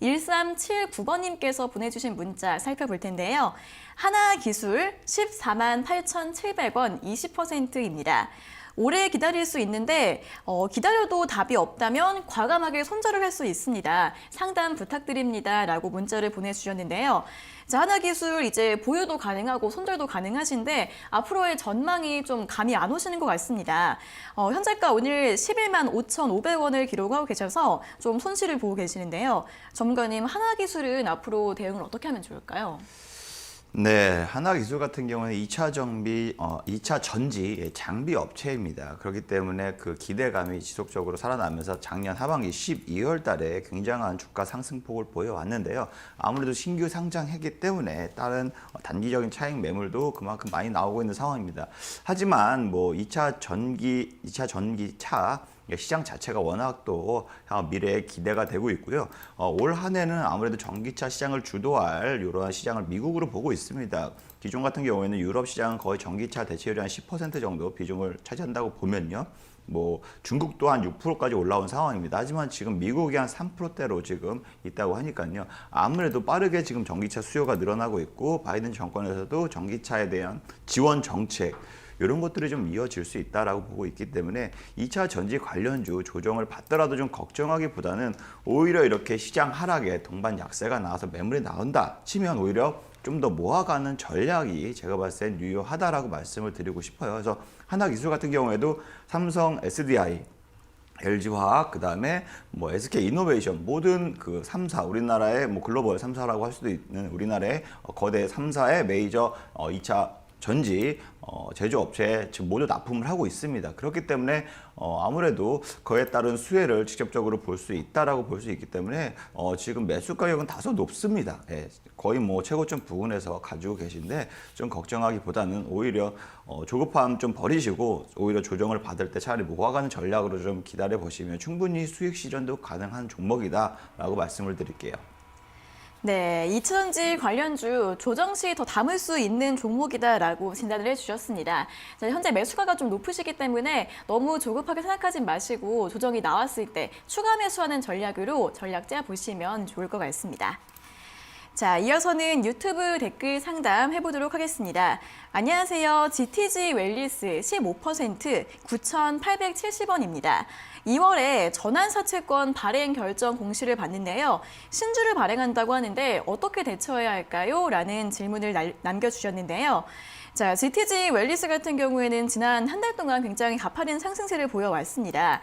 1379번님께서 보내주신 문자 살펴볼 텐데요. 하나기술 14만 8,700원 20%입니다. 오래 기다릴 수 있는데 기다려도 답이 없다면 과감하게 손절을 할 수 있습니다. 상담 부탁드립니다. 라고 문자를 보내주셨는데요. 자, 하나기술 이제 보유도 가능하고 손절도 가능하신데 앞으로의 전망이 좀 감이 안 오시는 것 같습니다. 현재가 오늘 11만 5,500원을 기록하고 계셔서 좀 손실을 보고 계시는데요. 전문가님, 하나기술은 앞으로 대응을 어떻게 하면 좋을까요? 네, 하나기술 같은 경우는 2차 전지 장비 업체입니다. 그렇기 때문에 그 기대감이 지속적으로 살아나면서 작년 하반기 12월 달에 굉장한 주가 상승폭을 보여왔는데요. 아무래도 신규 상장했기 때문에 다른 단기적인 차익 매물도 그만큼 많이 나오고 있는 상황입니다. 하지만 뭐 2차 전기차 시장 자체가 워낙 또 미래에 기대가 되고 있고요. 올 한 해는 아무래도 전기차 시장을 주도할 이러한 시장을 미국으로 보고 있습니다. 기존 같은 경우에는 유럽 시장은 거의 전기차 대체율이 한 10% 정도 비중을 차지한다고 보면요. 뭐 중국 또한 6%까지 올라온 상황입니다. 하지만 지금 미국이 한 3%대로 지금 있다고 하니까요. 아무래도 빠르게 지금 전기차 수요가 늘어나고 있고 바이든 정권에서도 전기차에 대한 지원 정책 이런 것들이 좀 이어질 수 있다라고 보고 있기 때문에 2차 전지 관련주 조정을 받더라도 좀 걱정하기보다는 오히려 이렇게 시장 하락에 동반 약세가 나와서 매물이 나온다 치면 오히려 좀 더 모아가는 전략이 제가 봤을 땐 유효하다라고 말씀을 드리고 싶어요. 그래서 하나기술 같은 경우에도 삼성 SDI LG화학, 그다음에 뭐 SK이노베이션 모든 그 3사 우리나라의 뭐 글로벌 3사라고 할 수도 있는 우리나라의 거대 3사의 메이저 2차 전지 제조업체에 지금 모두 납품을 하고 있습니다. 그렇기 때문에 아무래도 그에 따른 수혜를 직접적으로 볼 수 있다라고 볼 수 있기 때문에 지금 매수 가격은 다소 높습니다. 예, 거의 뭐 최고점 부근에서 가지고 계신데 좀 걱정하기보다는 오히려 조급함 좀 버리시고 오히려 조정을 받을 때 차라리 모아가는 전략으로 좀 기다려 보시면 충분히 수익 실현도 가능한 종목이다라고 말씀을 드릴게요. 네, 2차전지 관련주 조정 시 더 담을 수 있는 종목이다라고 진단을 해주셨습니다. 자, 현재 매수가가 좀 높으시기 때문에 너무 조급하게 생각하지 마시고 조정이 나왔을 때 추가 매수하는 전략으로 전략 짜보시면 좋을 것 같습니다. 자, 이어서는 유튜브 댓글 상담 해보도록 하겠습니다. 안녕하세요. GTG 웰리스 15% 9,870원입니다. 2월에 전환사채권 발행 결정 공시를 받는데요. 신주를 발행한다고 하는데 어떻게 대처해야 할까요? 라는 질문을 남겨주셨는데요. 자, GTG 웰리스 같은 경우에는 지난 한 달 동안 굉장히 가파른 상승세를 보여왔습니다.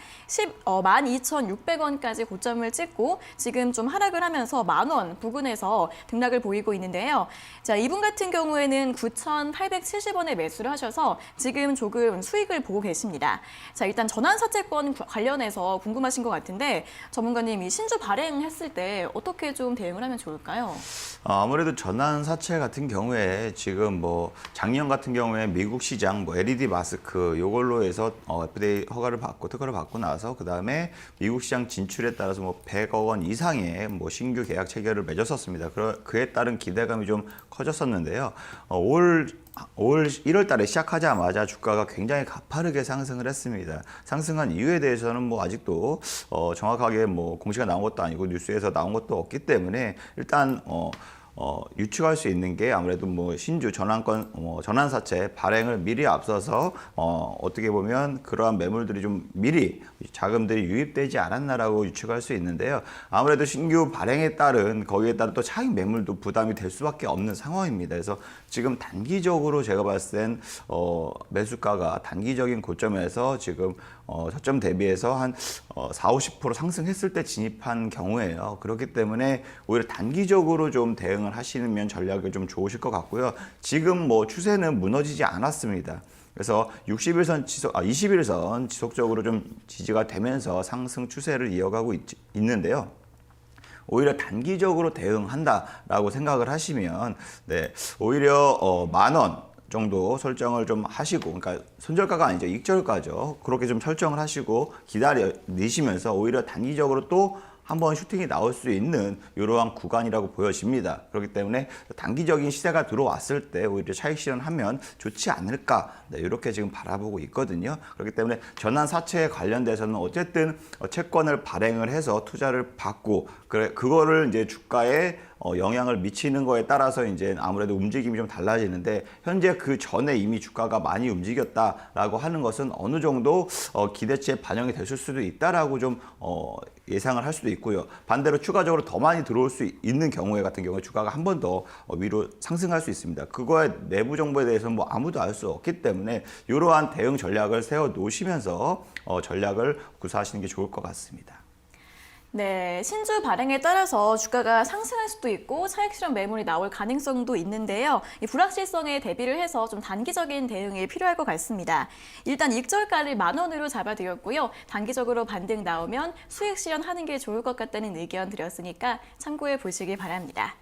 12,600원까지 고점을 찍고 지금 좀 하락을 하면서 10,000원 부근에서 등락을 보이고 있는데요. 자, 이분 같은 경우에는 9,870원에 매수를 하셔서 지금 조금 수익을 보고 계십니다. 자, 일단 전환사채권 관련해서 궁금하신 것 같은데 전문가님, 이 신주 발행했을 때 어떻게 좀 대응을 하면 좋을까요? 아무래도 전환사채 같은 경우에 지금 뭐 작년 같은 경우에 미국 시장 뭐 LED 마스크 요걸로 해서 FDA 허가를 받고 특허를 받고 나서 그다음에 미국 시장 진출에 따라서 뭐 100억 원 이상의 뭐 신규 계약 체결을 맺었었습니다. 그에 따른 기대감이 좀 커졌었는데요. 올 1월 달에 시작하자마자 주가가 굉장히 가파르게 상승을 했습니다. 상승한 이유에 대해서는 뭐 아직도 정확하게 뭐 공시가 나온 것도 아니고 뉴스에서 나온 것도 없기 때문에 일단 유추할 수 있는 게 아무래도 뭐 신주 전환사채 발행을 미리 앞서서 어떻게 보면 그러한 매물들이 좀 미리 자금들이 유입되지 않았나라고 유추할 수 있는데요. 아무래도 신규 발행에 따른 거기에 따른 또 차익 매물도 부담이 될 수밖에 없는 상황입니다. 그래서 지금 단기적으로 제가 봤을 땐 매수가가 단기적인 고점에서 지금 저점 대비해서 한 40~50% 상승했을 때 진입한 경우에요. 그렇기 때문에 오히려 단기적으로 좀 대응을 하시면 전략이 좀 좋으실 것 같고요. 지금 뭐 추세는 무너지지 않았습니다. 그래서 21선 지속적으로 좀 지지가 되면서 상승 추세를 이어가고 있는데요. 오히려 단기적으로 대응한다라고 생각을 하시면 오히려 10,000원 정도 설정을 좀 하시고, 그러니까 손절가가 아니죠, 익절가죠. 그렇게 좀 설정을 하시고 기다리시면서 오히려 단기적으로 또 한번 슈팅이 나올 수 있는 이러한 구간이라고 보여집니다. 그렇기 때문에 단기적인 시세가 들어왔을 때 오히려 차익 실현하면 좋지 않을까, 이렇게 지금 바라보고 있거든요. 그렇기 때문에 전환 사채에 관련돼서는 어쨌든 채권을 발행을 해서 투자를 받고 그거를 이제 주가에 영향을 미치는 거에 따라서 이제 아무래도 움직임이 좀 달라지는데, 현재 그 전에 이미 주가가 많이 움직였다라고 하는 것은 어느 정도 기대치에 반영이 됐을 수도 있다라고 좀 예상을 할 수도 있고요. 반대로 추가적으로 더 많이 들어올 수 있는 경우에 같은 경우에 주가가 한 번 더 위로 상승할 수 있습니다. 그거의 내부 정보에 대해서는 뭐 아무도 알 수 없기 때문에 이러한 대응 전략을 세워 놓으시면서 전략을 구사하시는 게 좋을 것 같습니다. 네, 신주 발행에 따라서 주가가 상승할 수도 있고 차익 실현 매물이 나올 가능성도 있는데요. 이 불확실성에 대비를 해서 좀 단기적인 대응이 필요할 것 같습니다. 일단 익절가를 10,000원으로 잡아드렸고요. 단기적으로 반등 나오면 수익 실현하는 게 좋을 것 같다는 의견 드렸으니까 참고해 보시기 바랍니다.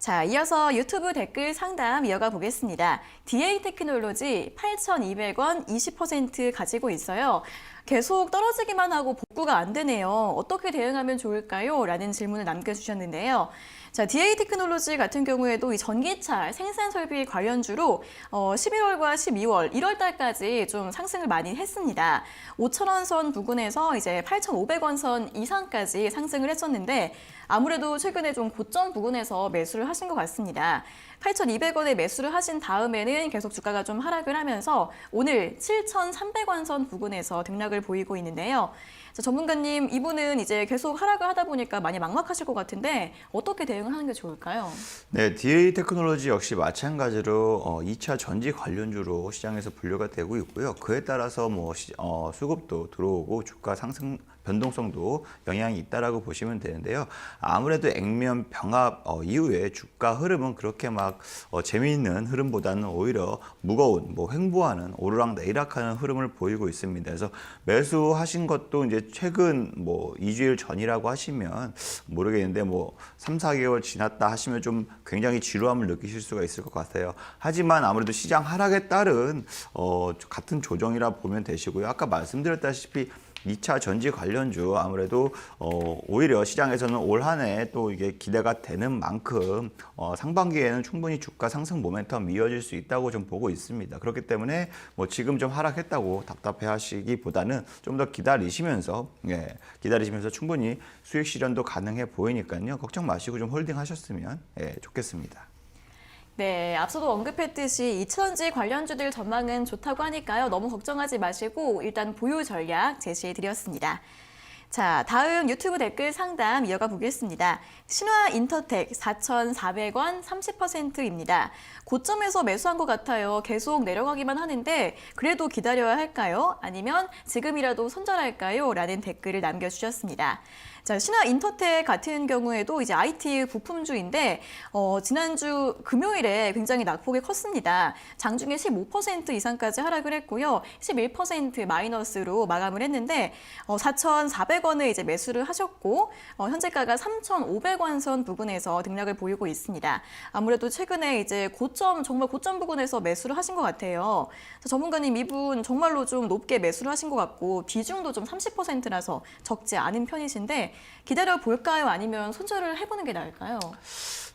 자, 이어서 유튜브 댓글 상담 이어가 보겠습니다. DA 테크놀로지 8,200원 20% 가지고 있어요. 계속 떨어지기만 하고 복구가 안 되네요. 어떻게 대응하면 좋을까요? 라는 질문을 남겨주셨는데요. 자, DA 테크놀로지 같은 경우에도 이 전기차 생산 설비 관련주로 11월과 12월, 1월 달까지 좀 상승을 많이 했습니다. 5,000원 선 부근에서 이제 8,500원 선 이상까지 상승을 했었는데 아무래도 최근에 좀 고점 부근에서 매수를 하신 것 같습니다. 8,200원에 매수를 하신 다음에는 계속 주가가 좀 하락을 하면서 오늘 7,300원 선 부근에서 등락을 보이고 있는데요. 자, 전문가님, 이분은 이제 계속 하락을 하다 보니까 많이 막막하실 것 같은데 어떻게 대응을 하는 게 좋을까요? 네, DA 테크놀로지 역시 마찬가지로 2차 전지 관련주로 시장에서 분류가 되고 있고요. 그에 따라서 뭐 수급도 들어오고 주가 상승 변동성도 영향이 있다라고 보시면 되는데요. 아무래도 액면 병합 이후에 주가 흐름은 그렇게 막 재미있는 흐름보다는 오히려 무거운 횡보하는 오르락내리락하는 흐름을 보이고 있습니다. 그래서 매수하신 것도 이제 최근 2주일 전이라고 하시면 모르겠는데 3, 4개월 지났다 하시면 좀 굉장히 지루함을 느끼실 수가 있을 것 같아요. 하지만 아무래도 시장 하락에 따른 같은 조정이라 보면 되시고요. 아까 말씀드렸다시피 2차 전지 관련주 아무래도 오히려 시장에서는 올 한 해 또 이게 기대가 되는 만큼 상반기에는 충분히 주가 상승 모멘텀 이어질 수 있다고 좀 보고 있습니다. 그렇기 때문에 지금 좀 하락했다고 답답해 하시기보다는 좀 더 기다리시면서 충분히 수익 실현도 가능해 보이니까요. 걱정 마시고 좀 홀딩 하셨으면 좋겠습니다. 네, 앞서도 언급했듯이 2차전지 관련주들 전망은 좋다고 하니까요. 너무 걱정하지 마시고 일단 보유 전략 제시해드렸습니다. 자, 다음 유튜브 댓글 상담 이어가 보겠습니다. 신화인터텍 4,400원 30%입니다. 고점에서 매수한 것 같아요. 계속 내려가기만 하는데 그래도 기다려야 할까요? 아니면 지금이라도 손절할까요? 라는 댓글을 남겨주셨습니다. 자, 신화인터텍 같은 경우에도 이제 IT 부품주인데 지난주 금요일에 굉장히 낙폭이 컸습니다. 장중에 15% 이상까지 하락을 했고요. 11% 마이너스로 마감을 했는데 4,400원에 이제 매수를 하셨고 현재가가 3,500원 선 부근에서 등락을 보이고 있습니다. 아무래도 최근에 이제 정말 고점 부근에서 매수를 하신 것 같아요. 자, 전문가님, 이분 정말로 좀 높게 매수를 하신 것 같고 비중도 좀 30%라서 적지 않은 편이신데 기다려 볼까요? 아니면 손절을 해보는 게 나을까요?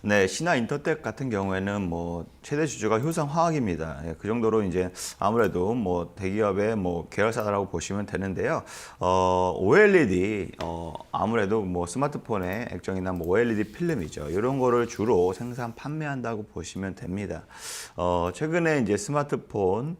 네, 신화인터텍 같은 경우에는 최대 주주가 효성화학입니다. 그 정도로 이제 아무래도 대기업의 계열사라고 보시면 되는데요. OLED 아무래도 스마트폰의 액정이나 OLED 필름이죠. 이런 거를 주로 생산 판매한다고 보시면 됩니다. 최근에 이제 스마트폰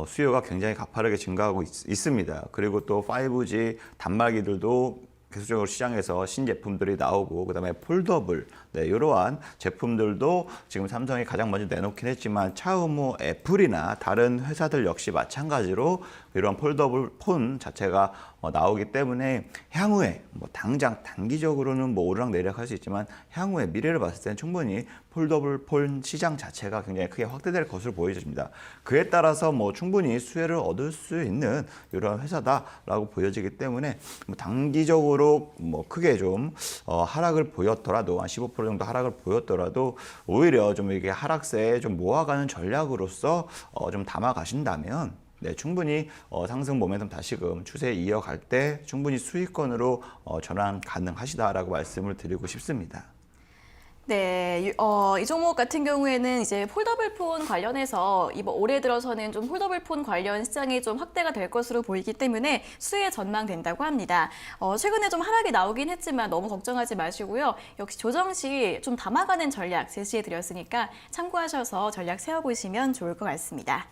수요가 굉장히 가파르게 증가하고 있습니다. 그리고 또 5G 단말기들도 계속적으로 시장에서 신제품들이 나오고 그다음에 폴더블 이러한 제품들도 지금 삼성이 가장 먼저 내놓긴 했지만 차후 애플이나 다른 회사들 역시 마찬가지로 이러한 폴더블 폰 자체가 나오기 때문에 향후에 당장 단기적으로는 오르락내리락 할 수 있지만 향후에 미래를 봤을 때는 충분히 폴더블 폰 시장 자체가 굉장히 크게 확대될 것으로 보여집니다. 그에 따라서 충분히 수혜를 얻을 수 있는 이런 회사다라고 보여지기 때문에 단기적으로 크게 좀 하락을 보였더라도 한 15% 정도 하락을 보였더라도 오히려 좀 이게 하락세에 좀 모아가는 전략으로서 좀 담아 가신다면 네, 충분히 상승 모멘텀 다시금 추세 이어갈 때 충분히 수익권으로 전환 가능하시다라고 말씀을 드리고 싶습니다. 네, 이 종목 같은 경우에는 이제 폴더블 폰 관련해서 이번 올해 들어서는 좀 폴더블 폰 관련 시장이 좀 확대가 될 것으로 보이기 때문에 수혜 전망된다고 합니다. 최근에 좀 하락이 나오긴 했지만 너무 걱정하지 마시고요. 역시 조정 시 좀 담아가는 전략 제시해 드렸으니까 참고하셔서 전략 세워보시면 좋을 것 같습니다.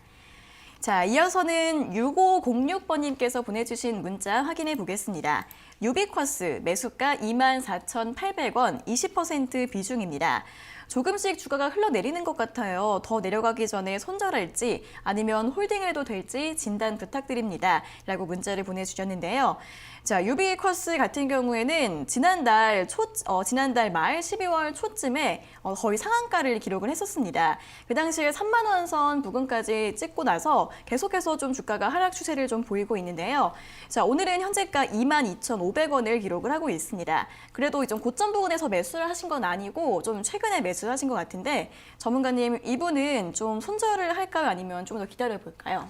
자, 이어서는 6506번님께서 보내주신 문자 확인해 보겠습니다. 유비쿼스 매수가 24,800원 20% 비중입니다. 조금씩 주가가 흘러내리는 것 같아요. 더 내려가기 전에 손절할지 아니면 홀딩해도 될지 진단 부탁드립니다. 라고 문자를 보내주셨는데요. 자, 유비쿼스 같은 경우에는 지난달 말 12월 초쯤에 거의 상한가를 기록을 했었습니다. 그 당시에 3만 원 선 부근까지 찍고 나서 계속해서 좀 주가가 하락 추세를 좀 보이고 있는데요. 자, 오늘은 현재가 22,500원을 기록을 하고 있습니다. 그래도 좀 고점 부근에서 매수를 하신 건 아니고 좀 최근에 매수를 하신 것 같은데 전문가님 이분은 좀 손절을 할까요? 아니면 좀 더 기다려 볼까요?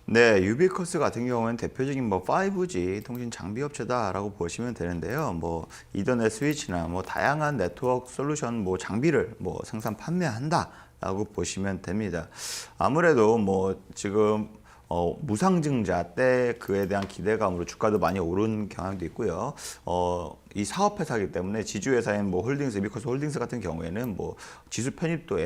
네, 유비쿼스 같은 경우는 대표적인 5G 통신 장비 업체다라고 보시면 되는데요. 이더넷 스위치나 다양한 네트워크 솔루션 장비를 생산 판매한다라고 보시면 됩니다. 아무래도 지금 무상증자 때 그에 대한 기대감으로 주가도 많이 오른 경향도 있고요. 이 사업회사이기 때문에 지주회사인 홀딩스, 유비쿼스 홀딩스 같은 경우에는 지수 편입도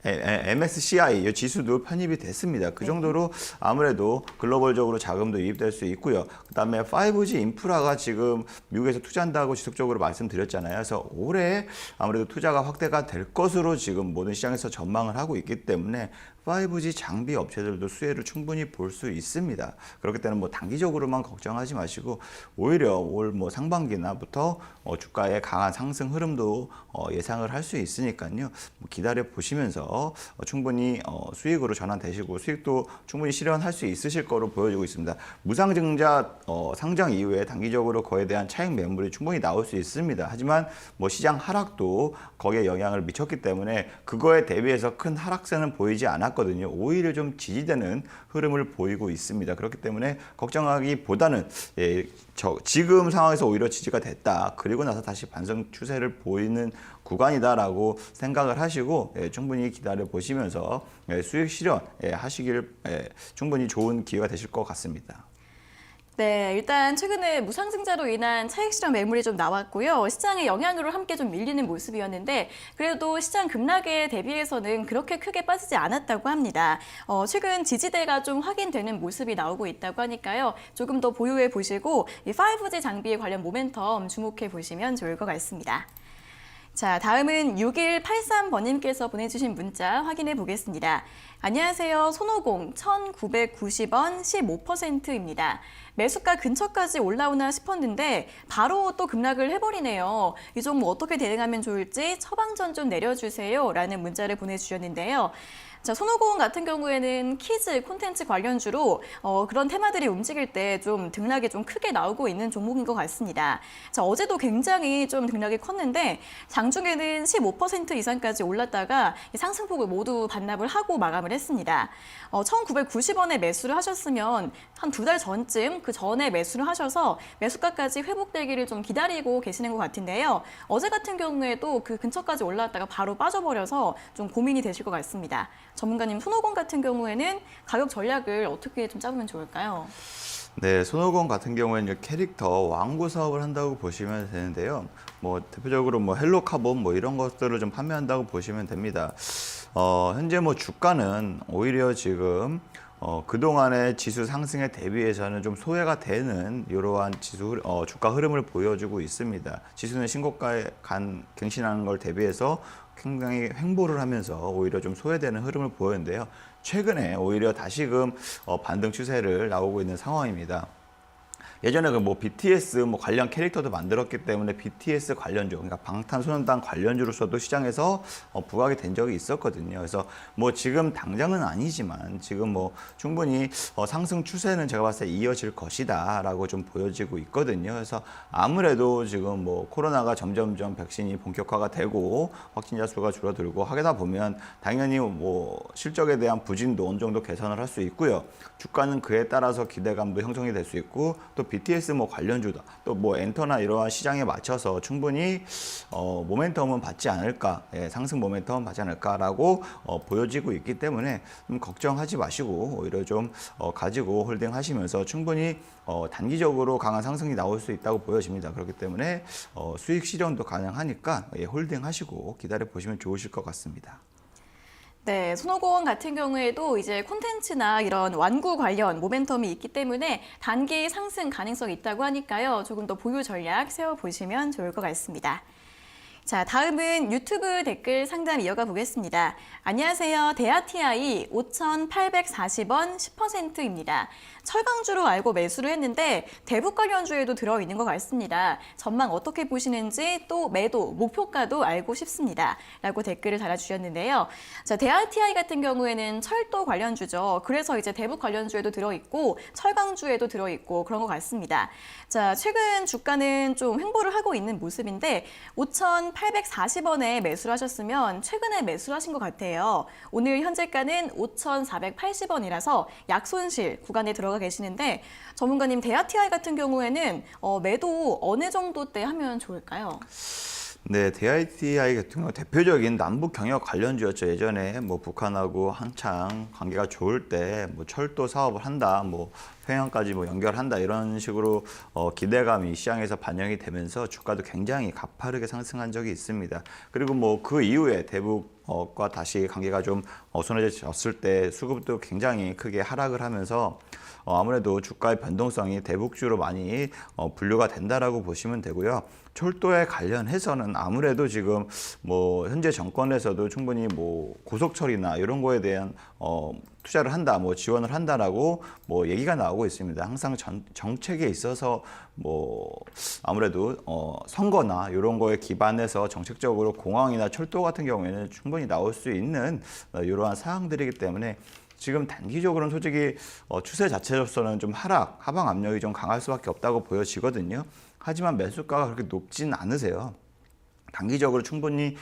MSCI 이 지수도 편입이 됐습니다. 그 정도로 아무래도 글로벌적으로 자금도 유입될 수 있고요. 그다음에 5G 인프라가 지금 미국에서 투자한다고 지속적으로 말씀드렸잖아요. 그래서 올해 아무래도 투자가 확대가 될 것으로 지금 모든 시장에서 전망을 하고 있기 때문에 5G 장비 업체들도 수혜를 충분히 볼 수 있습니다. 그렇기 때문에 단기적으로만 걱정하지 마시고 오히려 올 상반기나부터 주가의 강한 상승 흐름도 예상을 할 수 있으니까요. 기다려 보시면서 충분히 수익으로 전환되시고 수익도 충분히 실현할 수 있으실 거로 보여지고 있습니다. 무상증자 상장 이후에 단기적으로 거에 대한 차익 매물이 충분히 나올 수 있습니다. 하지만 시장 하락도 거기에 영향을 미쳤기 때문에 그거에 대비해서 큰 하락세는 보이지 않았거든요. 오히려 좀 지지되는 흐름을 보이고 있습니다. 그렇기 때문에 걱정하기보다는 지금 상황에서 오히려 지지가 됐다. 그리고 나서 다시 반등 추세를 보이는 구간이다라고 생각을 하시고 충분히 기다려 보시면서 수익 실현 하시길 충분히 좋은 기회가 되실 것 같습니다. 네, 일단 최근에 무상증자로 인한 차익 실현 매물이 좀 나왔고요. 시장의 영향으로 함께 좀 밀리는 모습이었는데 그래도 시장 급락에 대비해서는 그렇게 크게 빠지지 않았다고 합니다. 최근 지지대가 좀 확인되는 모습이 나오고 있다고 하니까요. 조금 더 보유해 보시고 이 5G 장비에 관련 모멘텀 주목해 보시면 좋을 것 같습니다. 자, 다음은 6183번님께서 보내주신 문자 확인해 보겠습니다. 안녕하세요. 손오공 1,990원 15%입니다. 매수가 근처까지 올라오나 싶었는데 바로 또 급락을 해버리네요. 이 종목 어떻게 대응하면 좋을지 처방전 좀 내려주세요. 라는 문자를 보내주셨는데요. 자, 손오공 같은 경우에는 키즈 콘텐츠 관련주로 그런 테마들이 움직일 때 좀 등락이 좀 크게 나오고 있는 종목인 것 같습니다. 자, 어제도 굉장히 좀 등락이 컸는데 장중에는 15% 이상까지 올랐다가 상승폭을 모두 반납을 하고 마감을 했습니다. 1,990원에 매수를 하셨으면 한 2달 전쯤 그 전에 매수를 하셔서 매수가까지 회복되기를 좀 기다리고 계시는 것 같은데요. 어제 같은 경우에도 그 근처까지 올라왔다가 바로 빠져버려서 좀 고민이 되실 것 같습니다. 전문가님, 손오공 같은 경우에는 가격 전략을 어떻게 좀 짜보면 좋을까요? 네, 손오공 같은 경우에는 캐릭터 왕구 사업을 한다고 보시면 되는데요. 대표적으로 헬로카본 이런 것들을 좀 판매한다고 보시면 됩니다. 현재 주가는 오히려 지금 그동안의 지수 상승에 대비해서는 좀 소외가 되는 이러한 주가 흐름을 보여주고 있습니다. 지수는 신고가에 갱신하는 걸 대비해서 굉장히 횡보를 하면서 오히려 좀 소외되는 흐름을 보였는데요. 최근에 오히려 다시금 반등 추세를 나오고 있는 상황입니다. 예전에 그 뭐 BTS 뭐 관련 캐릭터도 만들었기 때문에 BTS 관련주, 그러니까 방탄소년단 관련주로서도 시장에서 부각이 된 적이 있었거든요. 그래서 뭐 지금 당장은 아니지만 지금 뭐 충분히 상승 추세는 제가 봤을 때 이어질 것이다라고 좀 보여지고 있거든요. 그래서 아무래도 지금 뭐 코로나가 점점점 백신이 본격화가 되고 확진자 수가 줄어들고 하다 보면 당연히 뭐 실적에 대한 부진도 어느 정도 개선을 할 수 있고요. 주가는 그에 따라서 기대감도 형성이 될 수 있고 또 BTS 뭐 관련주다 또 뭐 엔터나 이러한 시장에 맞춰서 충분히 모멘텀은 받지 않을까, 예, 상승 모멘텀은 받지 않을까라고 보여지고 있기 때문에 좀 걱정하지 마시고 오히려 좀 가지고 홀딩하시면서 충분히 단기적으로 강한 상승이 나올 수 있다고 보여집니다. 그렇기 때문에 수익 실현도 가능하니까, 예, 홀딩하시고 기다려 보시면 좋으실 것 같습니다. 네, 손오공 같은 경우에도 이제 콘텐츠나 이런 완구 관련 모멘텀이 있기 때문에 단기 상승 가능성이 있다고 하니까요. 조금 더 보유 전략 세워보시면 좋을 것 같습니다. 자, 다음은 유튜브 댓글 상담 이어가 보겠습니다. 안녕하세요. 대하TI 5,840원 10%입니다. 철강주로 알고 매수를 했는데 대북 관련주에도 들어있는 것 같습니다. 전망 어떻게 보시는지 또 매도, 목표가도 알고 싶습니다. 라고 댓글을 달아주셨는데요. 자, 대하TI 같은 경우에는 철도 관련주죠. 그래서 이제 대북 관련주에도 들어있고 철강주에도 들어있고 그런 것 같습니다. 자, 최근 주가는 좀 횡보를 하고 있는 모습인데 5,840원에 매수를 하셨으면 최근에 매수를 하신 것 같아요. 오늘 현재가는 5,480원이라서 약손실 구간에 들어가 계시는데 전문가님 대하TI 같은 경우에는 매도 어느 정도 때 하면 좋을까요? 네, 대하TI 같은 경우 대표적인 남북 경협 관련주였죠. 예전에 뭐 북한하고 한창 관계가 좋을 때 뭐 철도 사업을 한다, 뭐 평양까지 뭐 연결한다 이런 식으로 기대감이 시장에서 반영이 되면서 주가도 굉장히 가파르게 상승한 적이 있습니다. 그리고 뭐 그 이후에 대북과 다시 관계가 좀 어수선해졌을 때 수급도 굉장히 크게 하락을 하면서 아무래도 주가의 변동성이 대북주로 많이 분류가 된다라고 보시면 되고요. 철도에 관련해서는 아무래도 지금 뭐 현재 정권에서도 충분히 뭐 고속철이나 이런 거에 대한 투자를 한다, 뭐 지원을 한다라고 뭐 얘기가 나오고 있습니다. 항상 정책에 있어서 뭐 아무래도 선거나 이런 거에 기반해서 정책적으로 공항이나 철도 같은 경우에는 충분히 나올 수 있는 이러한 사항들이기 때문에 지금 단기적으로는 솔직히 추세 자체로서는 좀 하방 압력이 좀 강할 수밖에 없다고 보여지거든요. 하지만 매수가가 그렇게 높진 않으세요. 단기적으로 충분히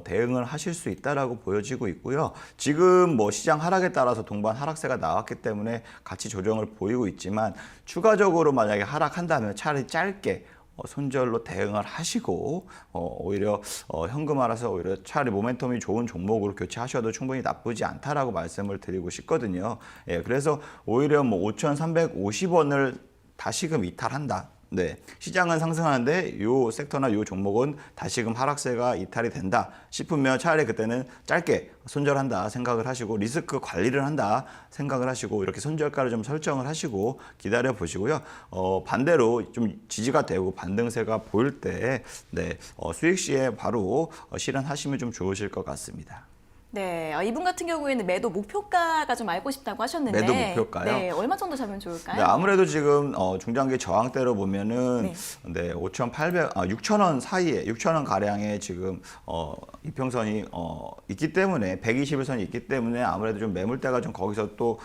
대응을 하실 수 있다라고 보여지고 있고요. 지금 뭐 시장 하락에 따라서 동반 하락세가 나왔기 때문에 같이 조정을 보이고 있지만 추가적으로 만약에 하락한다면 차라리 짧게 손절로 대응을 하시고 오히려 현금화라서 오히려 차라리 모멘텀이 좋은 종목으로 교체하셔도 충분히 나쁘지 않다라고 말씀을 드리고 싶거든요. 예, 그래서 오히려 뭐 5,350원을 다시금 이탈한다. 네, 시장은 상승하는데 요 섹터나 요 종목은 다시금 하락세가 이탈이 된다 싶으면 차라리 그때는 짧게 손절한다 생각을 하시고 리스크 관리를 한다 생각을 하시고 이렇게 손절가를 좀 설정을 하시고 기다려 보시고요. 반대로 좀 지지가 되고 반등세가 보일 때 네, 수익 시에 바로 실현하시면 좀 좋으실 것 같습니다. 네, 이분 같은 경우에는 매도 목표가가 좀 알고 싶다고 하셨는데 매도 목표가요? 네, 얼마 정도 잡으면 좋을까요? 네, 아무래도 지금 중장기 저항대로 보면은 네. 6,000원 사이에 6,000원 가량의 지금 이평선이 있기 때문에 121선이 있기 때문에 아무래도 좀 매물대가 좀 거기서 또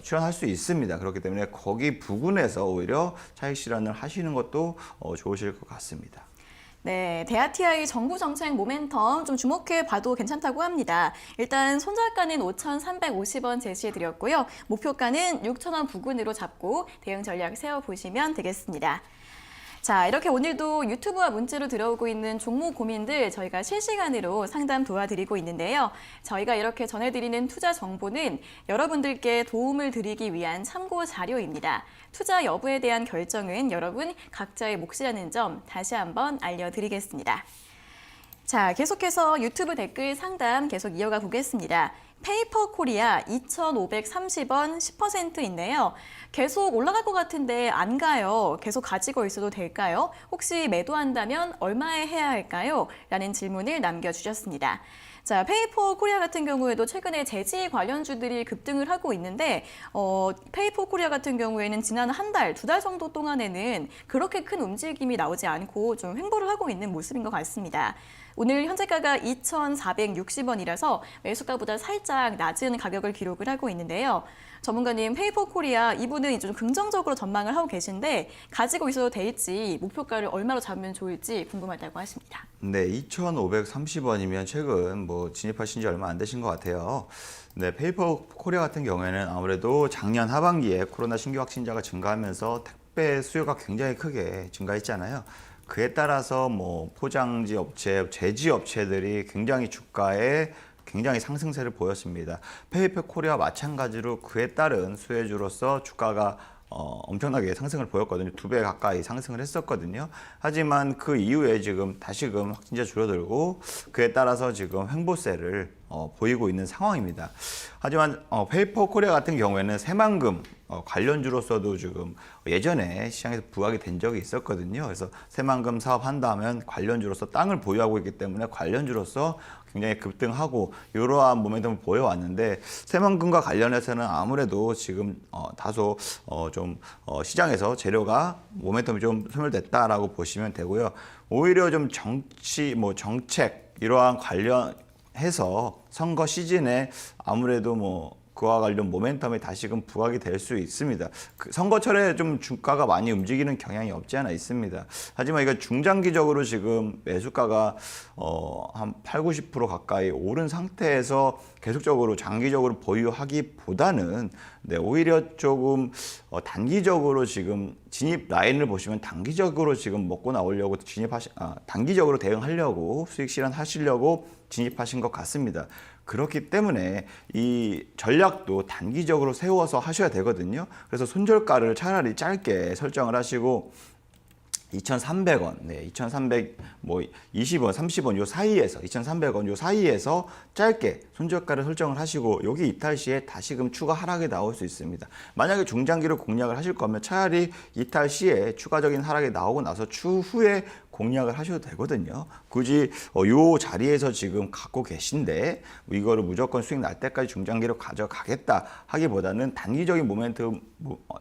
출현할 수 있습니다. 그렇기 때문에 거기 부근에서 오히려 차익 실현을 하시는 것도 좋으실 것 같습니다. 네, 대하TI 정부 정책 모멘텀 좀 주목해 봐도 괜찮다고 합니다. 일단 손절가는 5,350원 제시해 드렸고요. 목표가는 6,000원 부근으로 잡고 대응 전략 세워보시면 되겠습니다. 자, 이렇게 오늘도 유튜브와 문자로 들어오고 있는 종목 고민들 저희가 실시간으로 상담 도와드리고 있는데요. 저희가 이렇게 전해드리는 투자 정보는 여러분들께 도움을 드리기 위한 참고 자료입니다. 투자 여부에 대한 결정은 여러분 각자의 몫이라는 점 다시 한번 알려드리겠습니다. 자, 계속해서 유튜브 댓글 상담 계속 이어가 보겠습니다. 페이퍼 코리아 2,530원 10%인데요. 계속 올라갈 것 같은데 안 가요. 계속 가지고 있어도 될까요? 혹시 매도한다면 얼마에 해야 할까요? 라는 질문을 남겨주셨습니다. 자, 페이퍼 코리아 같은 경우에도 최근에 제지 관련주들이 급등을 하고 있는데 페이퍼 코리아 같은 경우에는 지난 한 달, 두 달 정도 동안에는 그렇게 큰 움직임이 나오지 않고 좀 횡보를 하고 있는 모습인 것 같습니다. 오늘 현재가가 2,460원이라서 매수가보다 살짝 낮은 가격을 기록을 하고 있는데요. 전문가님, 페이퍼 코리아 이분은 좀 긍정적으로 전망을 하고 계신데 가지고 있어도 될지 목표가를 얼마로 잡으면 좋을지 궁금하다고 하십니다. 네, 2,530원이면 최근 뭐 진입하신 지 얼마 안 되신 것 같아요. 네, 페이퍼 코리아 같은 경우에는 아무래도 작년 하반기에 코로나 신규 확진자가 증가하면서 택배 수요가 굉장히 크게 증가했잖아요. 그에 따라서 뭐 포장지 업체, 제지 업체들이 굉장히 주가에 굉장히 상승세를 보였습니다. 페이퍼 코리아 마찬가지로 그에 따른 수혜주로서 주가가 엄청나게 상승을 보였거든요. 2배 가까이 상승을 했었거든요. 하지만 그 이후에 지금 다시금 확진자 줄어들고 그에 따라서 지금 횡보세를 보이고 있는 상황입니다. 하지만 페이퍼 코리아 같은 경우에는 새만금 관련주로서도 지금 예전에 시장에서 부각이 된 적이 있었거든요. 그래서 새만금 사업한다면 관련주로서 땅을 보유하고 있기 때문에 관련주로서 굉장히 급등하고 이러한 모멘텀을 보여왔는데 새만금과 관련해서는 아무래도 지금 다소 좀 시장에서 재료가 모멘텀이 좀 소멸됐다라고 보시면 되고요. 오히려 좀 정치 정책 이러한 관련해서 선거 시즌에 아무래도 그와 관련 모멘텀이 다시금 부각이 될 수 있습니다. 그 선거철에 좀 주가가 많이 움직이는 경향이 없지 않아 있습니다. 하지만 이거 중장기적으로 지금 매수가가 한 8, 90% 가까이 오른 상태에서 계속적으로 장기적으로 보유하기보다는 오히려 조금 단기적으로 지금 진입 라인을 보시면 단기적으로 지금 먹고 나오려고 단기적으로 대응하려고 수익 실현하시려고 진입하신 것 같습니다. 그렇기 때문에 이 전략도 단기적으로 세워서 하셔야 되거든요. 그래서 손절가를 차라리 짧게 설정을 하시고 2,300원, 2,300, 20원, 30원 요 사이에서 2,300원 요 사이에서 짧게 손절가를 설정을 하시고 여기 이탈 시에 다시금 추가 하락이 나올 수 있습니다. 만약에 중장기로 공략을 하실 거면 차라리 이탈 시에 추가적인 하락이 나오고 나서 추후에 공략을 하셔도 되거든요. 굳이 요 자리에서 지금 갖고 계신데 이거를 무조건 수익 날 때까지 중장기로 가져가겠다 하기보다는 단기적인 모멘텀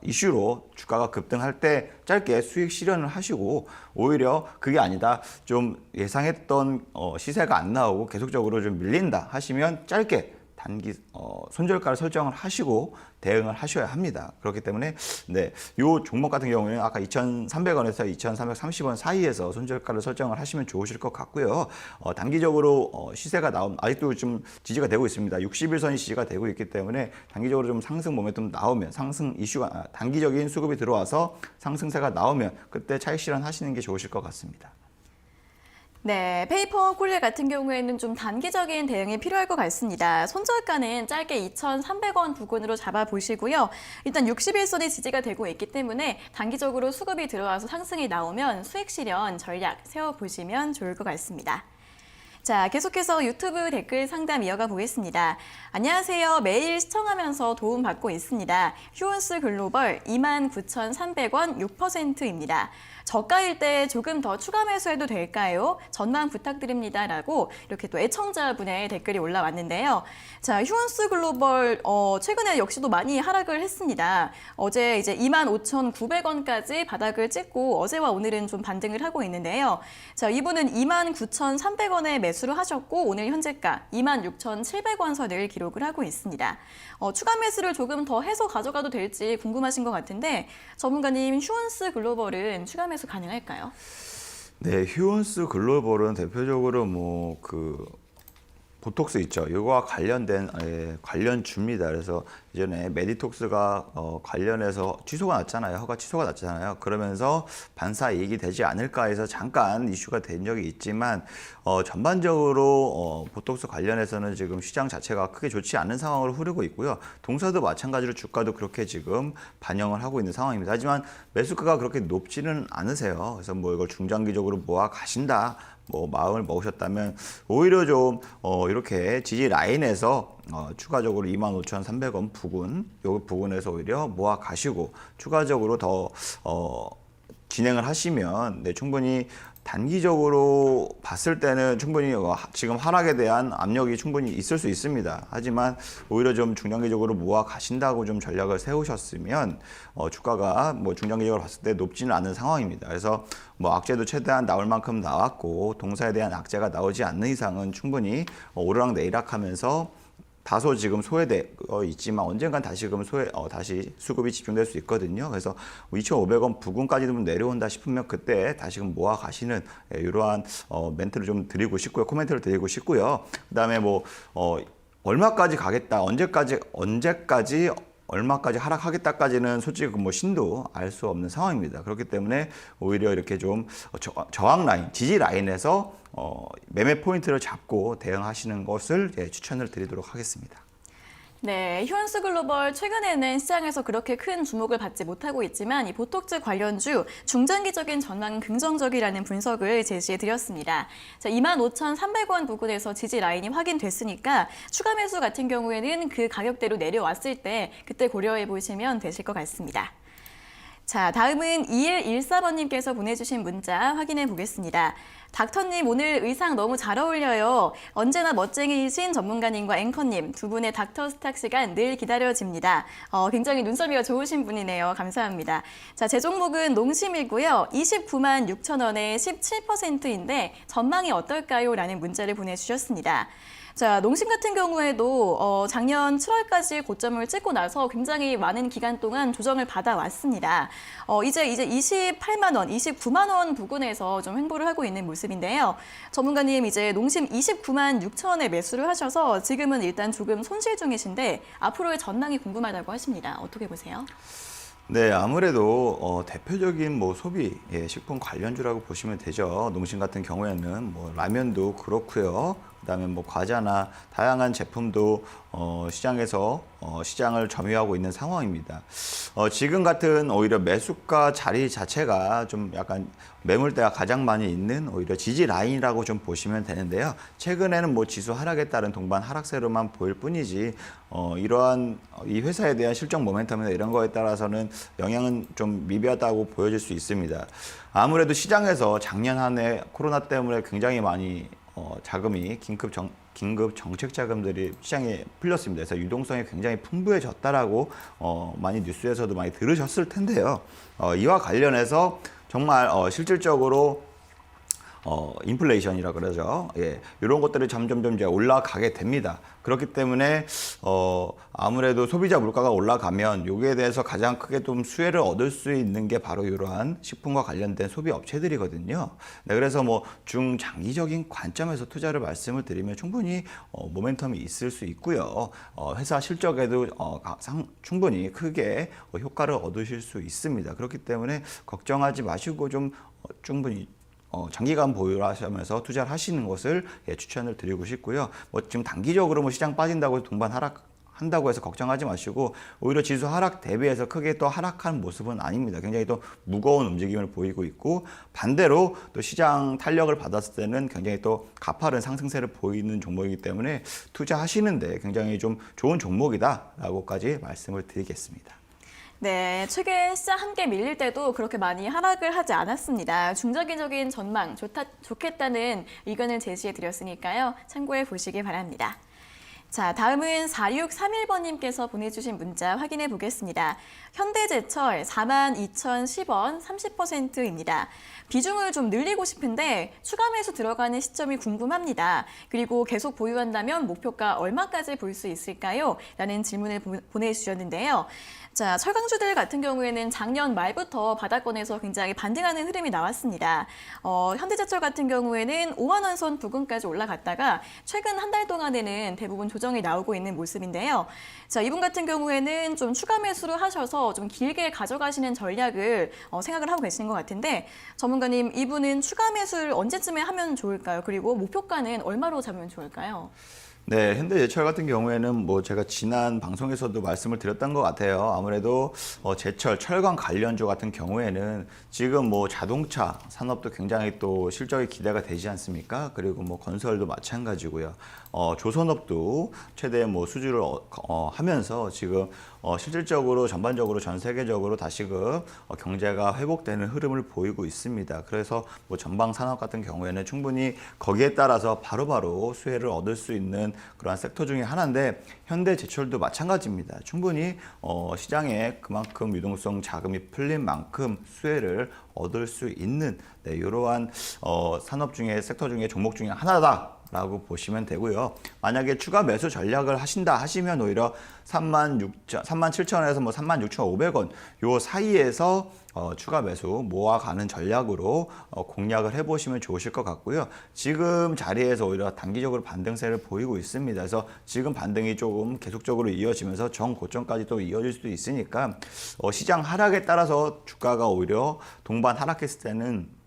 이슈로 주가가 급등할 때 짧게 수익 실현을 하시고 오히려 그게 아니다 좀 예상했던 시세가 안 나오고 계속적으로 좀 밀린다 하시면 짧게 단기 손절가를 설정을 하시고 대응을 하셔야 합니다. 그렇기 때문에 요 종목 같은 경우에는 아까 2,300원에서 2,330원 사이에서 손절가를 설정을 하시면 좋으실 것 같고요. 단기적으로 시세가 아직도 좀 지지가 되고 있습니다. 60일선이 지지가 되고 있기 때문에 단기적으로 좀 상승 모멘텀 나오면 상승 이슈가 단기적인 수급이 들어와서 상승세가 나오면 그때 차익 실현하시는 게 좋으실 것 같습니다. 네, 페이퍼 코리아 같은 경우에는 좀 단기적인 대응이 필요할 것 같습니다. 손절가는 짧게 2,300원 부근으로 잡아보시고요. 일단 60일선이 지지가 되고 있기 때문에 단기적으로 수급이 들어와서 상승이 나오면 수익 실현 전략 세워보시면 좋을 것 같습니다. 자, 계속해서 유튜브 댓글 상담 이어가 보겠습니다. 안녕하세요. 매일 시청하면서 도움받고 있습니다. 휴온스 글로벌 29,300원 6%입니다. 저가일 때 조금 더 추가 매수해도 될까요? 전망 부탁드립니다. 라고 이렇게 또 애청자분의 댓글이 올라왔는데요. 자, 휴온스 글로벌 최근에 역시도 많이 하락을 했습니다. 어제 이제 25,900원까지 바닥을 찍고 어제와 오늘은 좀 반등을 하고 있는데요. 자, 이분은 29,300원에 매수를 하셨고 오늘 현재가 26,700원 선을 기록을 하고 있습니다. 추가 매수를 조금 더 해서 가져가도 될지 궁금하신 것 같은데 전문가님 휴온스 글로벌은 추가 매수 가능할까요? 네, 휴온스 글로벌은 대표적으로 보톡스 있죠. 이거와 관련된 관련주입니다. 그래서 이전에 메디톡스가 관련해서 취소가 났잖아요. 허가 취소가 났잖아요. 그러면서 반사 이익이 되지 않을까 해서 잠깐 이슈가 된 적이 있지만 전반적으로 보톡스 관련해서는 지금 시장 자체가 크게 좋지 않은 상황으로 흐르고 있고요. 동사도 마찬가지로 주가도 그렇게 지금 반영을 하고 있는 상황입니다. 하지만 매수가가 그렇게 높지는 않으세요. 그래서 이걸 중장기적으로 모아 가신다. 마음을 먹으셨다면 오히려 좀 이렇게 지지 라인에서 추가적으로 25,300원 부근 요 부근에서 오히려 모아 가시고 추가적으로 더 진행을 하시면 충분히 단기적으로 봤을 때는 충분히 지금 하락에 대한 압력이 충분히 있을 수 있습니다. 하지만 오히려 좀 중장기적으로 모아 가신다고 좀 전략을 세우셨으면 주가가 뭐 중장기적으로 봤을 때 높지는 않은 상황입니다. 그래서 뭐 악재도 최대한 나올 만큼 나왔고 동사에 대한 악재가 나오지 않는 이상은 충분히 오르락 내리락하면서 다소 지금 소외되어 있지만 언젠간 다시금 다시 수급이 집중될 수 있거든요. 그래서 2,500원 부근까지도 내려온다 싶으면 그때 다시금 모아 가시는 이러한 멘트를 좀 드리고 싶고요. 코멘트를 드리고 싶고요. 그다음에 뭐 얼마까지 가겠다, 언제까지 얼마까지 하락하겠다까지는 솔직히 뭐 신도 알 수 없는 상황입니다. 그렇기 때문에 오히려 이렇게 좀 저항 라인, 지지 라인에서 매매 포인트를 잡고 대응하시는 것을 추천을 드리도록 하겠습니다. 네, 휴원스 글로벌 최근에는 시장에서 그렇게 큰 주목을 받지 못하고 있지만 이 보톡스 관련주 중장기적인 전망은 긍정적이라는 분석을 제시해 드렸습니다. 자, 25,300원 부근에서 지지 라인이 확인됐으니까 추가 매수 같은 경우에는 그 가격대로 내려왔을 때 그때 고려해 보시면 되실 것 같습니다. 자, 다음은 2114번님께서 보내주신 문자 확인해 보겠습니다. 닥터님, 오늘 의상 너무 잘 어울려요. 언제나 멋쟁이신 전문가님과 앵커님, 두 분의 닥터 스탁 시간 늘 기다려집니다. 굉장히 눈썰미가 좋으신 분이네요. 감사합니다. 자, 제 종목은 농심이고요. 29만 6천 원에 17%인데 전망이 어떨까요? 라는 문자를 보내주셨습니다. 자, 농심 같은 경우에도 작년 7월까지 고점을 찍고 나서 굉장히 많은 기간 동안 조정을 받아왔습니다. 이제 28만 원, 29만 원 부근에서 좀 횡보를 하고 있는 모습인데요. 전문가님, 이제 농심 29만 6천 원에 매수를 하셔서 지금은 일단 조금 손실 중이신데 앞으로의 전망이 궁금하다고 하십니다. 어떻게 보세요? 네, 아무래도 대표적인 뭐 소비, 식품 관련주라고 보시면 되죠. 농심 같은 경우에는 뭐 라면도 그렇고요. 그다음에 뭐 과자나 다양한 제품도 시장에서 시장을 점유하고 있는 상황입니다. 지금 같은 오히려 매수가 자리 자체가 좀 약간 매물대가 가장 많이 있는 오히려 지지 라인이라고 좀 보시면 되는데요. 최근에는 뭐 지수 하락에 따른 동반 하락세로만 보일 뿐이지 이러한 이 회사에 대한 실적 모멘텀이나 이런 거에 따라서는 영향은 좀 미비하다고 보여질 수 있습니다. 아무래도 시장에서 작년 한 해 코로나 때문에 굉장히 많이 자금이 긴급 정책 자금들이 시장에 풀렸습니다. 그래서 유동성이 굉장히 풍부해졌다라고 많이 뉴스에서도 많이 들으셨을 텐데요. 이와 관련해서 정말 실질적으로 인플레이션이라 그러죠. 이런 것들이 점점점 이제 올라가게 됩니다. 그렇기 때문에 아무래도 소비자 물가가 올라가면 여기에 대해서 가장 크게 좀 수혜를 얻을 수 있는 게 바로 이러한 식품과 관련된 소비 업체들이거든요. 네, 그래서 뭐 중장기적인 관점에서 투자를 말씀을 드리면 충분히 모멘텀이 있을 수 있고요. 회사 실적에도 충분히 크게 효과를 얻으실 수 있습니다. 그렇기 때문에 걱정하지 마시고 좀 충분히 장기간 보유하시면서 투자를 하시는 것을 추천을 드리고 싶고요. 뭐 지금 단기적으로 뭐 시장 빠진다고 동반 하락한다고 해서 걱정하지 마시고 오히려 지수 하락 대비해서 크게 또 하락한 모습은 아닙니다. 굉장히 또 무거운 움직임을 보이고 있고 반대로 또 시장 탄력을 받았을 때는 굉장히 또 가파른 상승세를 보이는 종목이기 때문에 투자하시는데 굉장히 좀 좋은 종목이다라고까지 말씀을 드리겠습니다. 네, 최근 시장 함께 밀릴 때도 그렇게 많이 하락을 하지 않았습니다. 중장기적인 전망 좋겠다는 의견을 제시해 드렸으니까요. 참고해 보시기 바랍니다. 자, 다음은 4631번님께서 보내주신 문자 확인해 보겠습니다. 현대제철 42,010원 30%입니다. 비중을 좀 늘리고 싶은데 추가 매수 들어가는 시점이 궁금합니다. 그리고 계속 보유한다면 목표가 얼마까지 볼 수 있을까요? 라는 질문을 보내주셨는데요. 자, 철강주들 같은 경우에는 작년 말부터 바닥권에서 굉장히 반등하는 흐름이 나왔습니다. 현대제철 같은 경우에는 5만 원 선 부근까지 올라갔다가 최근 한 달 동안에는 대부분 조정이 나오고 있는 모습인데요. 자, 이분 같은 경우에는 좀 추가 매수를 하셔서 좀 길게 가져가시는 전략을 생각을 하고 계시는 것 같은데 전문가님, 이분은 추가 매수를 언제쯤에 하면 좋을까요? 그리고 목표가는 얼마로 잡으면 좋을까요? 네, 현대제철 같은 경우에는 뭐 제가 지난 방송에서도 말씀을 드렸던 것 같아요. 아무래도 제철, 철강 관련주 같은 경우에는 지금 뭐 자동차 산업도 굉장히 또 실적이 기대가 되지 않습니까? 그리고 뭐 건설도 마찬가지고요. 조선업도 최대 뭐 수주를 하면서 지금 실질적으로 전반적으로 전 세계적으로 다시금 경제가 회복되는 흐름을 보이고 있습니다. 그래서 뭐 전방 산업 같은 경우에는 충분히 거기에 따라서 바로바로 수혜를 얻을 수 있는 그러한 섹터 중에 하나인데 현대제철도 마찬가지입니다. 충분히 시장에 그만큼 유동성 자금이 풀린 만큼 수혜를 얻을 수 있는 이러한 산업 중에 섹터 중에 종목 중에 하나다. 라고 보시면 되고요. 만약에 추가 매수 전략을 하신다 하시면 오히려 37,000원에서 뭐 36,500원 요 사이에서 추가 매수 모아가는 전략으로 공략을 해보시면 좋으실 것 같고요. 지금 자리에서 오히려 단기적으로 반등세를 보이고 있습니다. 그래서 지금 반등이 조금 계속적으로 이어지면서 정고점까지 또 이어질 수도 있으니까 시장 하락에 따라서 주가가 오히려 동반 하락했을 때는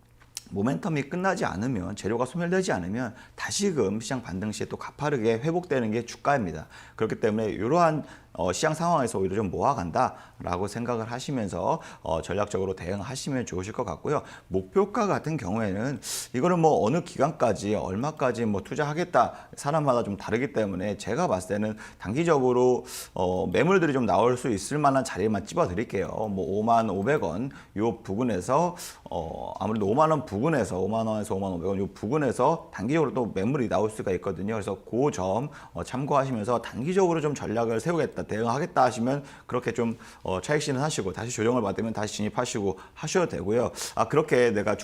모멘텀이 끝나지 않으면 재료가 소멸되지 않으면 다시금 시장 반등 시에 또 가파르게 회복되는 게 주가입니다. 그렇기 때문에 이러한 시장 상황에서 오히려 좀 모아간다라고 생각을 하시면서 전략적으로 대응하시면 좋으실 것 같고요. 목표가 같은 경우에는 이거는 뭐 어느 기간까지 얼마까지 뭐 투자하겠다 사람마다 좀 다르기 때문에 제가 봤을 때는 단기적으로 매물들이 좀 나올 수 있을 만한 자리만 찝어 드릴게요. 뭐 5만 500원 요 부근에서 아무래도 5만 원 부근에서 5만 원에서 5만 500원 요 부근에서 단기적으로 또 매물이 나올 수가 있거든요. 그래서 그 점 참고하시면서 단기적으로 좀 전략을 세우겠다. 대응하겠다 하시면 그렇게 좀 차익 실현하시고 다시 조정을 받으면 다시 진입하시고 하셔도 되고요. 그렇게 내가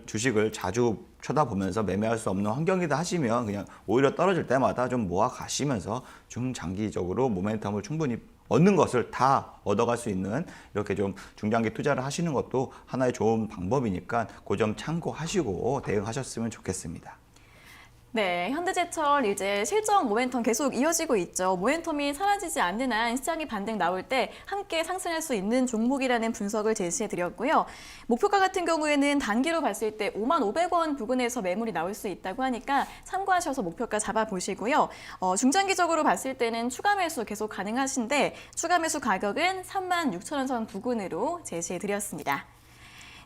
주식을 자주 쳐다보면서 매매할 수 없는 환경이다 하시면 그냥 오히려 떨어질 때마다 좀 모아 가시면서 중장기적으로 모멘텀을 충분히 얻는 것을 다 얻어갈 수 있는 이렇게 좀 중장기 투자를 하시는 것도 하나의 좋은 방법이니까 그 점 참고하시고 대응하셨으면 좋겠습니다. 네, 현대제철 이제 실적 모멘텀 계속 이어지고 있죠. 모멘텀이 사라지지 않는 한 시장이 반등 나올 때 함께 상승할 수 있는 종목이라는 분석을 제시해 드렸고요. 목표가 같은 경우에는 단기로 봤을 때 5만 500원 부근에서 매물이 나올 수 있다고 하니까 참고하셔서 목표가 잡아보시고요. 중장기적으로 봤을 때는 추가 매수 계속 가능하신데 추가 매수 가격은 3만 6천 원 선 부근으로 제시해 드렸습니다.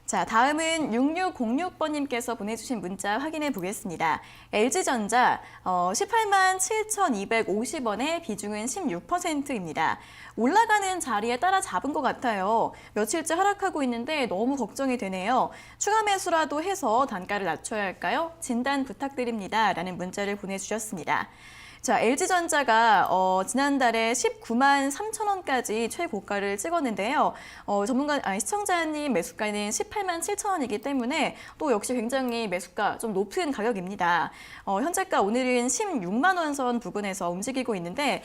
자, 다음은 6606번님께서 보내주신 문자 확인해 보겠습니다. LG전자 18만 7,250원에 비중은 16%입니다. 올라가는 자리에 따라 잡은 것 같아요. 며칠째 하락하고 있는데 너무 걱정이 되네요. 추가 매수라도 해서 단가를 낮춰야 할까요? 진단 부탁드립니다. 라는 문자를 보내주셨습니다. 자, LG전자가 지난달에 19만 3천 원까지 최고가를 찍었는데요. 시청자님 매수가는 18만 7천 원이기 때문에 또 역시 굉장히 매수가 좀 높은 가격입니다. 현재가 오늘은 16만 원 선 부근에서 움직이고 있는데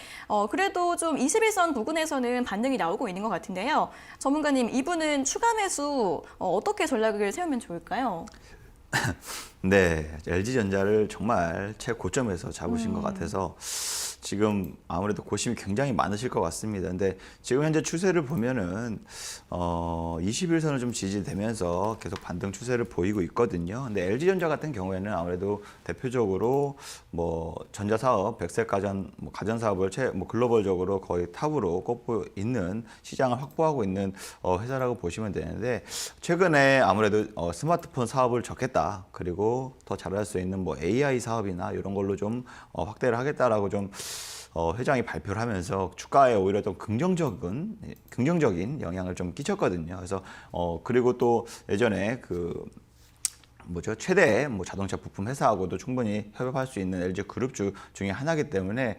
그래도 좀 21선 부근에서는 반등이 나오고 있는 것 같은데요. 전문가님, 이분은 추가 매수 어떻게 전략을 세우면 좋을까요? 네, LG전자를 정말 최고점에서 잡으신 것 같아서 지금 아무래도 고심이 굉장히 많으실 것 같습니다. 근데 지금 현재 추세를 보면은 21선을 좀 지지되면서 계속 반등 추세를 보이고 있거든요. 근데 LG전자 같은 경우에는 아무래도 대표적으로 뭐 전자사업, 백색 가전 사업을 글로벌적으로 거의 탑으로 꼽고 있는 시장을 확보하고 있는 회사라고 보시면 되는데 최근에 아무래도 스마트폰 사업을 적겠다. 그리고 더 잘할 수 있는 뭐 AI 사업이나 이런 걸로 좀 확대를 하겠다라고 좀 회장이 발표를 하면서 주가에 오히려 좀 긍정적인 영향을 좀 끼쳤거든요. 그래서 그리고 또 예전에 최대 자동차 부품 회사하고도 충분히 협업할 수 있는 LG 그룹주 중에 하나이기 때문에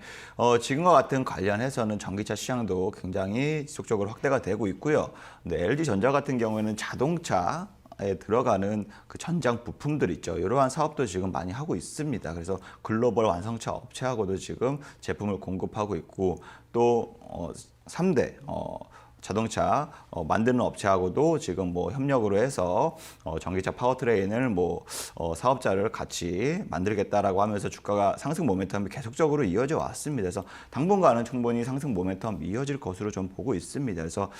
지금과 같은 관련해서는 전기차 시장도 굉장히 지속적으로 확대가 되고 있고요. 근데 LG 전자 같은 경우에는 자동차에 들어가는 그 전장 부품들 있죠. 이러한 사업도 지금 많이 하고 있습니다. 그래서 글로벌 완성차 업체하고도 지금 제품을 공급하고 있고 또 3대 자동차 만드는 업체하고도 지금 뭐 협력으로 해서 전기차 파워트레인을 뭐 사업자를 같이 만들겠다라고 하면서 주가가 상승 모멘텀이 계속적으로 이어져 왔습니다. 그래서 당분간은 충분히 상승 모멘텀 이어질 것으로 좀 보고 있습니다. 그래서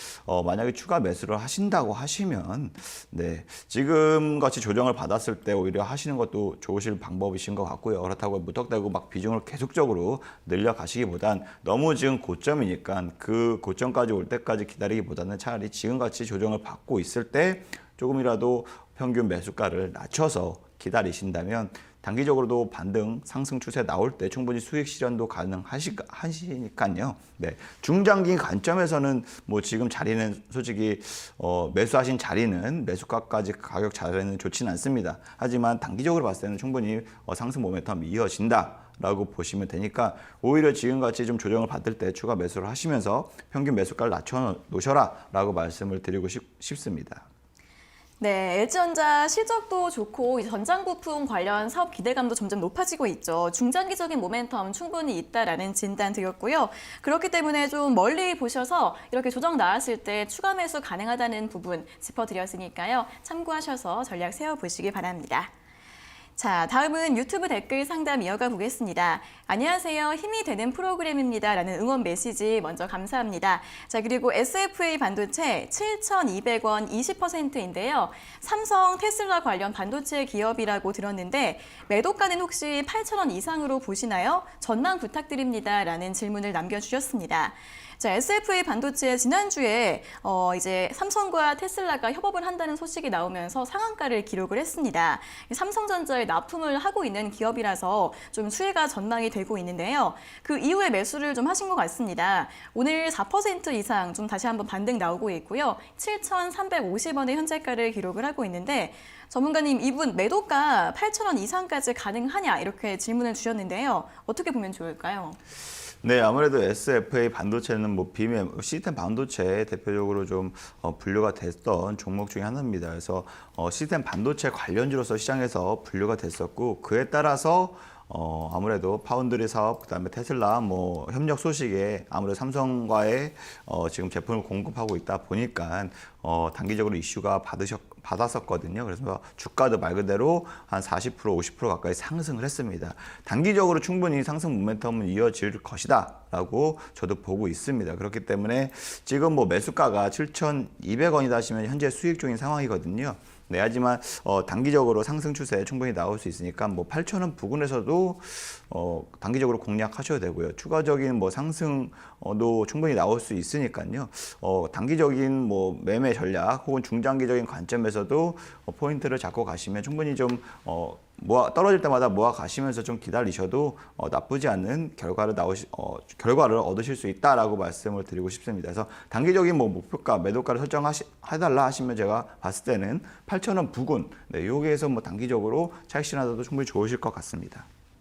만약에 추가 매수를 하신다고 하시면 네, 지금 같이 조정을 받았을 때 오히려 하시는 것도 좋으실 방법이신 것 같고요. 그렇다고 무턱대고 막 비중을 계속적으로 늘려 가시기보단 너무 지금 고점이니까 그 고점까지 올 때까지 기다리기보다는 차라리 지금같이 조정을 받고 있을 때 조금이라도 평균 매수가를 낮춰서 기다리신다면 단기적으로도 반등 상승 추세 나올 때 충분히 수익 실현도 가능하시니까요. 네, 중장기 관점에서는 뭐 지금 자리는 솔직히 매수하신 자리는 매수가까지 가격 자리는 좋지는 않습니다. 하지만 단기적으로 봤을 때는 충분히 상승 모멘텀 이어진다. 라고 보시면 되니까 오히려 지금같이 좀 조정을 받을 때 추가 매수를 하시면서 평균 매수가를 낮춰 놓으셔라 라고 말씀을 드리고 싶습니다. 네, LG전자 실적도 좋고 이제 전장 부품 관련 사업 기대감도 점점 높아지고 있죠. 중장기적인 모멘텀 충분히 있다라는 진단 드렸고요. 그렇기 때문에 좀 멀리 보셔서 이렇게 조정 나왔을 때 추가 매수 가능하다는 부분 짚어드렸으니까요. 참고하셔서 전략 세워보시기 바랍니다. 자, 다음은 유튜브 댓글 상담 이어가 보겠습니다. 안녕하세요. 힘이 되는 프로그램입니다. 라는 응원 메시지 먼저 감사합니다. 자, 그리고 SFA 반도체 7,200원 20%인데요. 삼성, 테슬라 관련 반도체 기업이라고 들었는데 매도가는 혹시 8,000원 이상으로 보시나요? 전망 부탁드립니다. 라는 질문을 남겨주셨습니다. 자, SFA 반도체 지난주에 이제 삼성과 테슬라가 협업을 한다는 소식이 나오면서 상한가를 기록을 했습니다. 삼성전자에 납품을 하고 있는 기업이라서 좀 수혜가 전망이 되고 있는데요. 그 이후에 매수를 좀 하신 것 같습니다. 오늘 4% 이상 좀 다시 한번 반등 나오고 있고요. 7,350원의 현재가를 기록을 하고 있는데 전문가님, 이분 매도가 8,000원 이상까지 가능하냐 이렇게 질문을 주셨는데요. 어떻게 보면 좋을까요? 네, 아무래도 SFA 반도체는 뭐 비메 시스템 반도체 대표적으로 좀 분류가 됐던 종목 중에 하나입니다. 그래서 시스템 반도체 관련주로서 시장에서 분류가 됐었고 그에 따라서 아무래도 파운드리 사업, 그다음에 테슬라 뭐 협력 소식에 아무래도 삼성과의 지금 제품을 공급하고 있다 보니까 단기적으로 이슈가 받았었거든요. 그래서 주가도 말 그대로 한 40%, 50% 가까이 상승을 했습니다. 단기적으로 충분히 상승 모멘텀은 이어질 것이다 라고 저도 보고 있습니다. 그렇기 때문에 지금 뭐 매수가가 7,200원이다 하시면 현재 수익 중인 상황이거든요. 네, 하지만 단기적으로 상승 추세 충분히 나올 수 있으니까 뭐 8,000원 부근에서도 단기적으로 공략하셔도 되고요. 추가적인 뭐 상승도 충분히 나올 수 있으니까요. 단기적인 뭐 매매 전략 혹은 중장기적인 관점에서도 포인트를 잡고 가시면 충분히 좀 떨어질 때마다 모아 가시면서 좀 기다리셔도 나쁘지 않은 결과를 얻으실 수 있다라고 말씀을 드리고 싶습니다. 그래서 단기적인 뭐 목표가, 매도가를 설정해달라 하시면 제가 봤을 때는 8,000원 부근, 네, 여기에서 뭐 단기적으로 차익 실현하셔도 충분히 좋으실 것 같습니다.